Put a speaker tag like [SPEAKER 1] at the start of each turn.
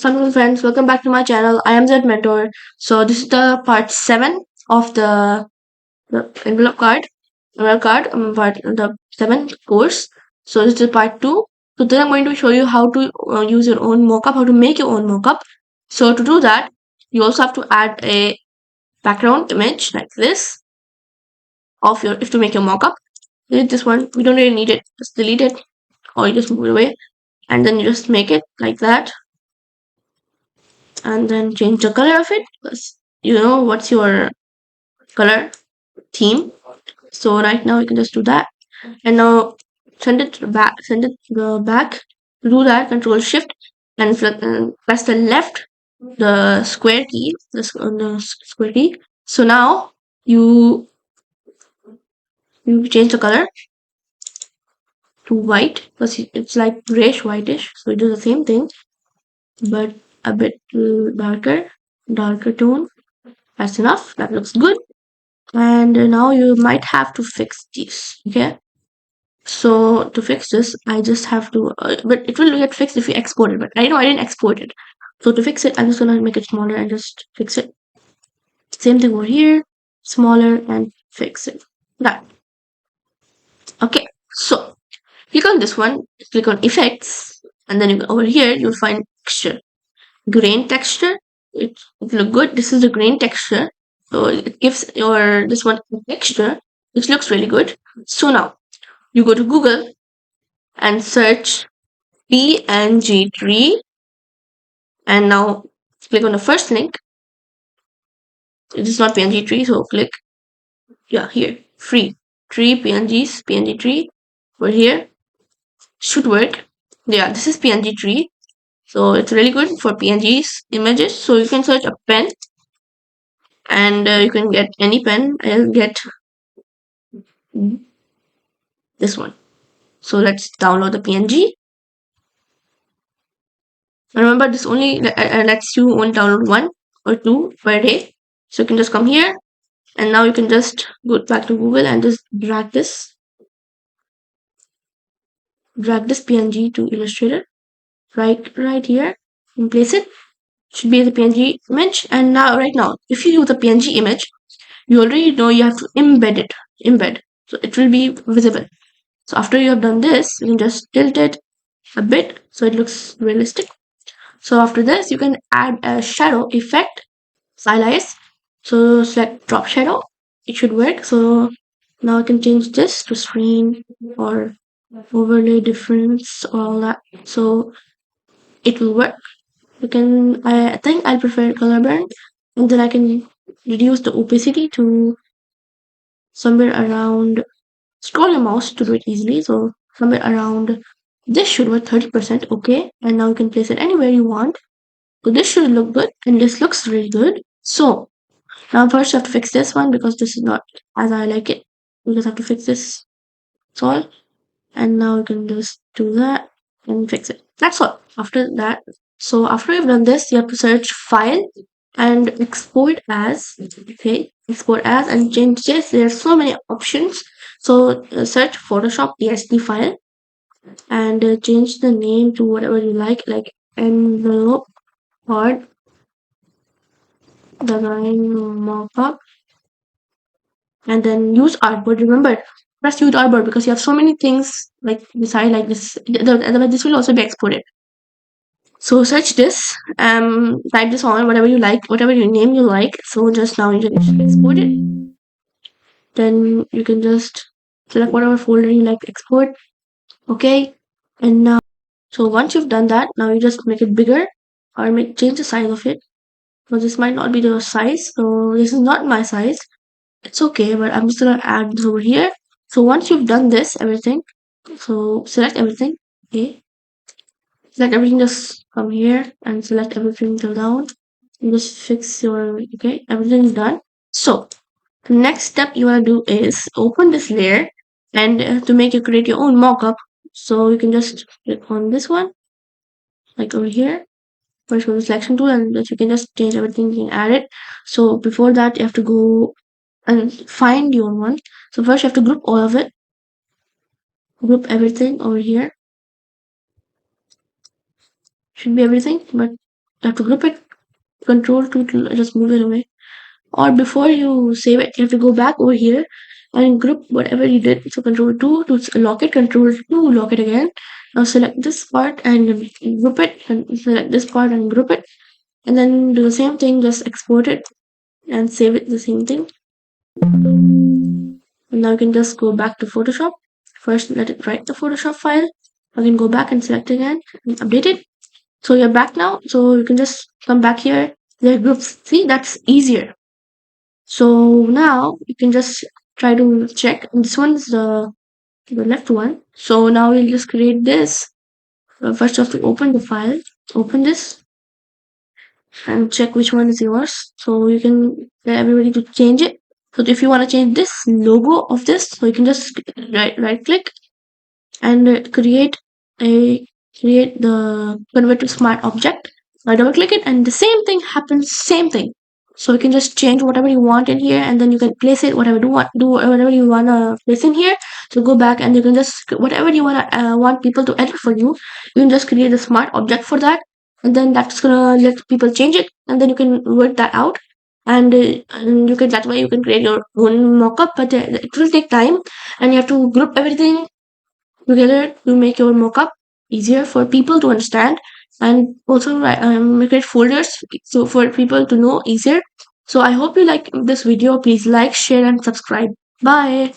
[SPEAKER 1] Assalamualaikum friends, welcome back to my channel. IMZ Mentor. So this is the part 7 of the envelope card, part the 7th course. So this is part 2. So today I'm going to show you how to use your own mockup, how to make your own mockup. So to do that, you also have to add a background image like this of your, if to make your mockup. Delete this one. We don't really need it. Just delete it or you just move it away, and then you just make it like that. And then change the color of it because you know what's your color theme. So right now you can just do that, and now send it back. To do that, control shift and press the left, the square key, the square key. So now you you change the color to white because it's like grayish whitish, so you do the same thing but a bit darker tone. That's enough, that looks good. And now you might have to fix this. Okay, so to fix this I just have to but it will get fixed if you export it, but I know I didn't export it. So to fix it, I'm just gonna make it smaller and just fix it. Same thing over here, smaller and fix it. That. Okay, so click on this one, click on effects, and then over here you'll find texture, grain texture. It look good. This is the grain texture, so it gives your this one a texture which looks really good. So now you go to Google and search PNG tree, and now click on the first link. It is not PNG tree, so click here, free tree, PNG tree over here should work. Yeah, this is PNG tree, so it's really good for PNGs images. So you can search a pen, and you can get any pen. I'll get this one. So let's download the PNG. Remember, this only lets you only download 1 or 2 per day. So you can just come here, and now you can just go back to Google and just drag this PNG to Illustrator right here and place it. Should be the PNG image. And now right now, if you use the PNG image, you already know you have to embed, so it will be visible. So after you have done this, you can just tilt it a bit so it looks realistic. So after this, you can add a shadow effect, stylize. So select drop shadow. It should work. So now I can change this to screen or overlay difference, all that. So it will work. You can, I think I prefer color burn, and then I can reduce the opacity to somewhere around, scroll your mouse to do it easily. So somewhere around, this should work 30%. Okay. And now you can place it anywhere you want. So this should look good, and this looks really good. So now first you have to fix this one because this is not as I like it. You just have to fix this. That's all. And now you can just do that and fix it. That's all. After that, so after you've done this, you have to search file and export as. Okay, export as and change this. There are so many options. So search Photoshop PSD file and change the name to whatever you like envelope card design mockup, and then use artboard. Remember, press use artboard because you have so many things like beside like this. This will also be exported. So search this, type this on whatever you like, whatever your name you like. So just now you just export it. Then you can just select whatever folder you like to export. Okay, and now so once you've done that, now you just make it bigger or change the size of it. So this might not be the size. So this is not my size. It's okay, but I'm just gonna add this over here. So once you've done this, everything, so select everything. Okay, select everything, just come here and select everything till down. And just fix your, okay, everything's done. So the next step you wanna do is open this layer, and to make you create your own mockup. So you can just click on this one, like over here. First go to selection tool, and you can just change everything, you can add it. So before that, you have to go and find your one. So first you have to group all of it, group everything over here. Should be everything, but You have to group it. Control to just move it away. Or before you save it, you have to go back over here and group whatever you did. So control 2 to lock it, control 2, lock it again. Now select this part and group it, and select this part and group it. And then do the same thing, just export it and save it the same thing. And now you can just go back to Photoshop. First, let it write the Photoshop file. You can go back and select again and update it. So you're back now. So you can just come back here. There are groups. See, that's easier. So now you can just try to check. This one's the left one. So now we'll just create this. First you have to open the file. Open this and check which one is yours. So you can get everybody to change it. So if you want to change this logo of this, so you can just right click and create the convert to smart object. I double click it and the same thing happens, same thing. So you can just change whatever you want in here and then you can place it whatever you want, do whatever you want to place in here. So go back and you can just whatever you want people to edit for you, you can just create a smart object for that, and then that's gonna let people change it, and then you can work that out. And you can, that way you can create your own mockup, but it will take time and you have to group everything together to make your mockup easier for people to understand, and also create folders so for people to know easier. So I hope you like this video. Please like, share and subscribe. Bye.